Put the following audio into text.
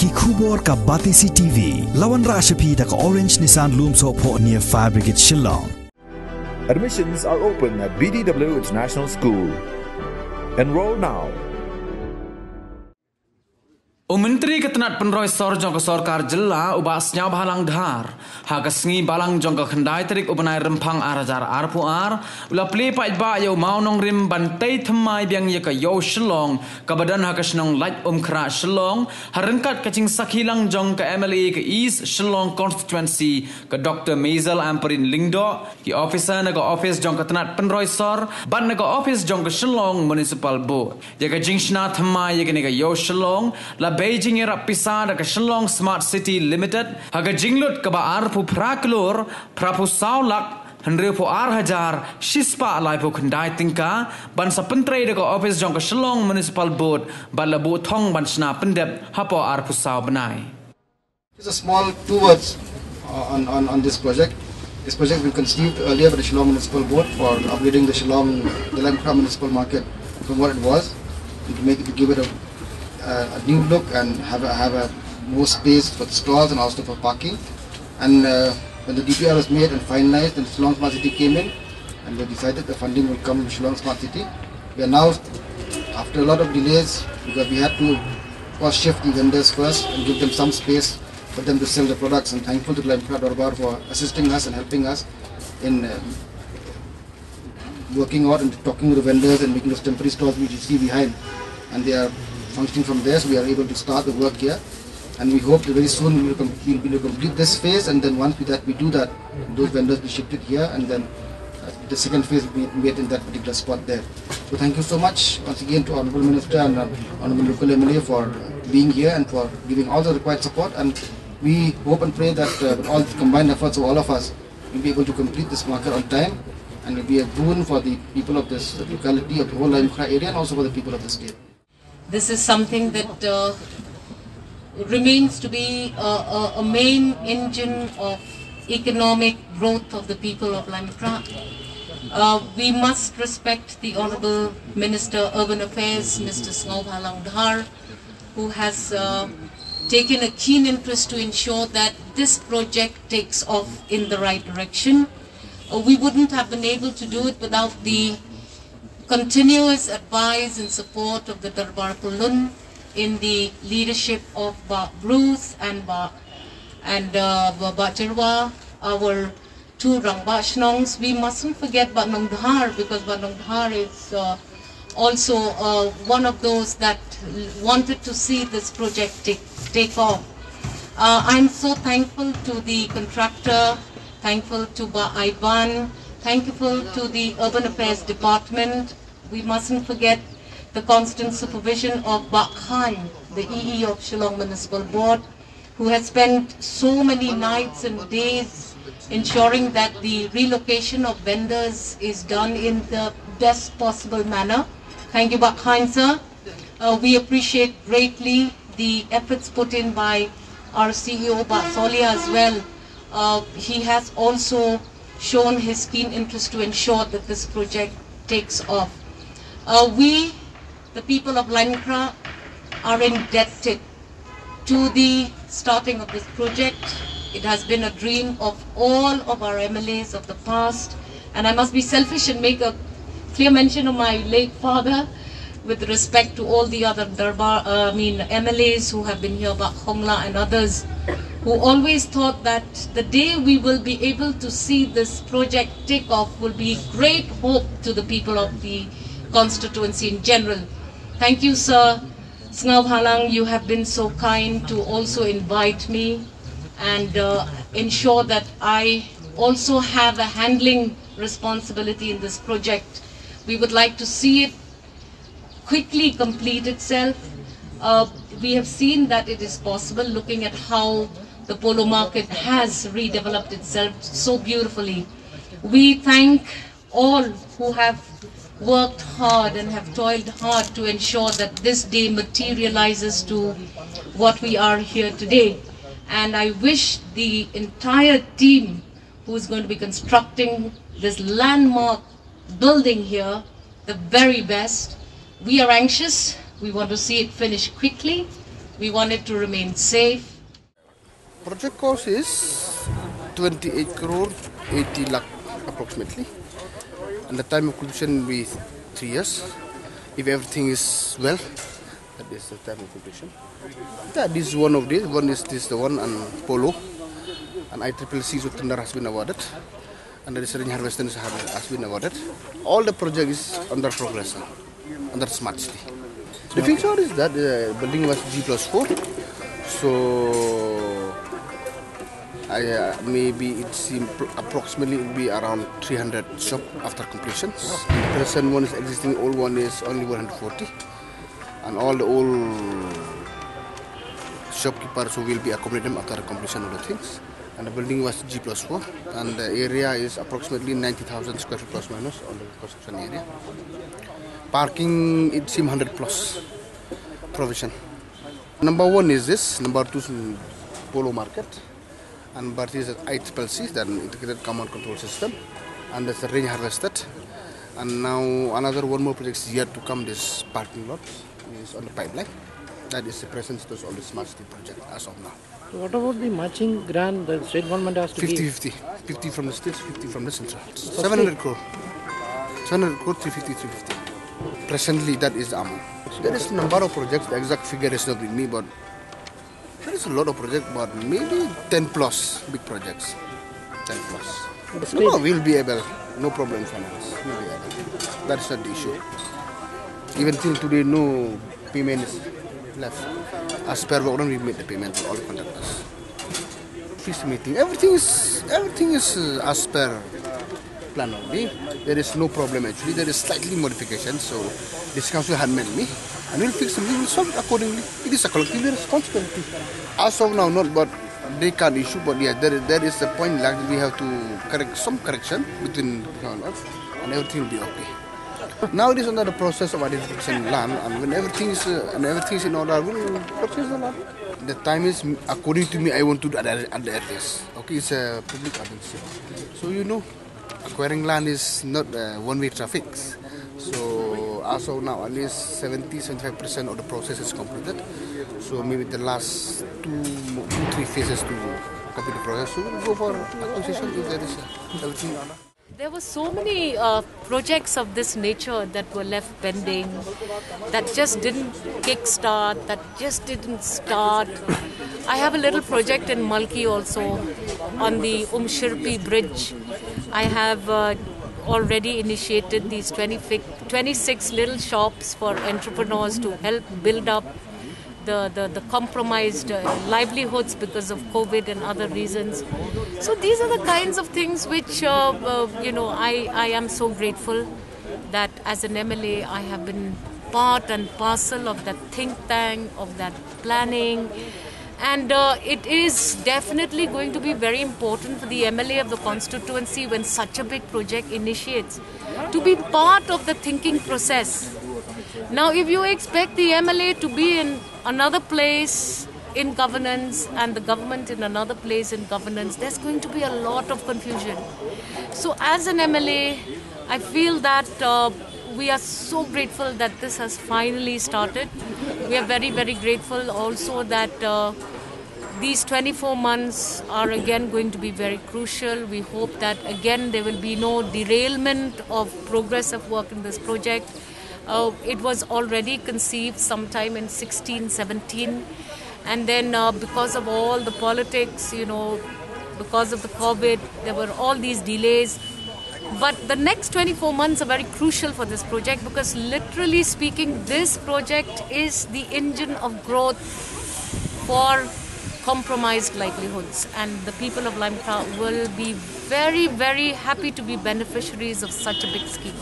ki khubor ka Batisi TV lawan rashapi da ka Orange Nissan Loom so po near Fire Brigade Shyllong. Admissions are open at BDW International School. Enroll now. Myntri ke Tnat Pynroi sor jong ke sorkar jilla ubah senyau balang dhar ha sengi balang jong ke khendai terik ubanai rempang arajar arpuar ula play pai ba yo Mawnongrim bantai Thymmai biang ye ke yo Shyllong ke badan ha senong light kra Shyllong harengkat ke cing sakhilang jong ke MLA ke East Shyllong constituency ke Dr. Mazel Amperin Lingdo ki officer na ke office jong ke Tnat Pynroi sor ban na ke office jong ke Shyllong municipal board ye ke jingshna Thymmai ye ke yo Shyllong la Beijing era pisada ke Shyllong Smart City Limited haga jinglut ke ba arpu praklor prapu saulak henre po hajar shispa alai po khendai tingka ban sa pentrei de ko office jong ke Shyllong Municipal Board ban la bu thong ban sna pendep hapo arpu sau benai. Just a small two words on this project. This project was conceived earlier by the Shyllong Municipal Board for upgrading the Lamkra Municipal Market from what it was to give it a new look and have a more space for the stalls and also for parking. And when the DPR was made and finalized, then Shyllong Smart City came in, and we decided the funding will come from Shyllong Smart City. We are now, after a lot of delays, because we had to cost shift the vendors first and give them some space for them to sell the products. And thankful to Lamkra Darbar for assisting us and helping us in working out and talking to the vendors and making those temporary stalls which you see behind. And they are functioning from there, so we are able to start the work here, and we hope that very soon we will be able to complete this phase, and then once we do that, those vendors will be shifted here, and then the second phase will be made in that particular spot there. So thank you so much once again to Honourable Minister and Honourable Local MLA for being here and for giving all the required support, and we hope and pray that with all the combined efforts of all of us, we'll be able to complete this market on time, and it will be a boon for the people of this locality, of the whole Lamkra area, and also for the people of the state. This is something that remains to be a main engine of economic growth of the people of Lamkra. We must respect the Honourable Minister Urban Affairs, Mr. Sngau who has taken a keen interest to ensure that this project takes off in the right direction. We wouldn't have been able to do it without the continuous advice and support of the Darbar Pulun in the leadership of Ba Bruce and Ba Jirwa, our two Rangbashnongs. We mustn't forget Ba Nongdhar, because Ba Nongdhar is also one of those that wanted to see this project take off. I'm so thankful to the contractor, thankful to Ba Aiban, thankful to the Urban Affairs Department. We mustn't forget the constant supervision of Ba Khan, the EE of Shyllong Municipal Board, who has spent so many nights and days ensuring that the relocation of vendors is done in the best possible manner. Thank you, Ba Khan, sir. We appreciate greatly the efforts put in by our CEO, Ba Solia, as well. He has also shown his keen interest to ensure that this project takes off. We, the people of Lamkra, are indebted to the starting of this project. It has been a dream of all of our MLAs of the past, and I must be selfish and make a clear mention of my late father with respect to all the other MLAs who have been here, Bak Hongla and others, who always thought that the day we will be able to see this project take off will be great hope to the people of the constituency in general. Thank you, sir. Sngau, you have been so kind to also invite me and ensure that I also have a handling responsibility in this project. We would like to see it quickly complete itself. We have seen that it is possible, looking at how the polo market has redeveloped itself so beautifully. We thank all who have worked hard and have toiled hard to ensure that this day materializes to what we are here today. And I wish the entire team who is going to be constructing this landmark building here the very best. We are anxious. We want to see it finished quickly. We want it to remain safe. Project cost is 28 crore 80 lakh approximately, and the time of completion will be 3 years. If everything is well, that is the time of completion. That is one of these. One is this, the one and Polo, and ICCC Tnat has been awarded, and the research harvesting has been awarded. All the project is under progress now, under smart city. The feature is that the building was G+4, so maybe it's approximately it will be around 300 shop after completion. The present one is existing, old one is only 140, and all the old shopkeepers who will be accommodated after the completion of the things. And the building was G+4, and the area is approximately 90,000 square feet plus minus on the construction area. Parking, it seems 100 plus provision. Number one is this, number two is Polo Market, and number three is ICCC, the Integrated Command Control System, and that's the rain harvested. And now another one more project is yet to come, this parking lot is on the pipeline. That is the present status of the smart city project as of now. So what about the matching grant the state government has to 50-50. 50 from the states, 50 from the central. 700 crore. 700 crore, 350, 350. Presently, that is the amount. There is a number of projects, the exact figure is not with me, but there is a lot of projects, but maybe 10 plus big projects. 10 plus. No, we'll be able, no problem finance. We'll be able. That's not the issue. Even till today, no payment is left. As per what we made the payment to all the contractors. Fees meeting, everything is as per plan only. There is no problem actually. There is slightly modification. So this council had met me, and we'll fix them. We will solve it accordingly. It is a collective responsibility. As of now, not but they can't issue. But yeah, there is a point like we have to correct some correction between governments, and everything will be okay. Now it is under the process of identification land, and when everything is in order, we'll purchase the land. The time is, according to me, I want to do at the earliest. Okay, it's a public agency. So you know, acquiring land is not one-way traffic. So as of now, at least 70-75% of the process is completed. So maybe the last two, 3 phases to complete the process. So we'll go for acquisition if there is everything in order. There were so many projects of this nature that were left pending, that just didn't kickstart, that just didn't start. I have a little project in Malki also on the Shirpi bridge. I have already initiated these 26 little shops for entrepreneurs to help build up the compromised livelihoods because of COVID and other reasons. So these are the kinds of things which, I am so grateful that as an MLA I have been part and parcel of that think tank, of that planning. And it is definitely going to be very important for the MLA of the constituency when such a big project initiates to be part of the thinking process. Now, if you expect the MLA to be in another place in governance and the government in another place in governance, there's going to be a lot of confusion. So as an MLA, I feel that we are so grateful that this has finally started. We are very, very grateful also that these 24 months are again going to be very crucial. We hope that again there will be no derailment of progressive work in this project. It was already conceived sometime in 16-17, and then because of all the politics, because of the COVID, there were all these delays. But the next 24 months are very crucial for this project because literally speaking, this project is the engine of growth for compromised livelihoods, and the people of Limca will be very, very happy to be beneficiaries of such a big scheme.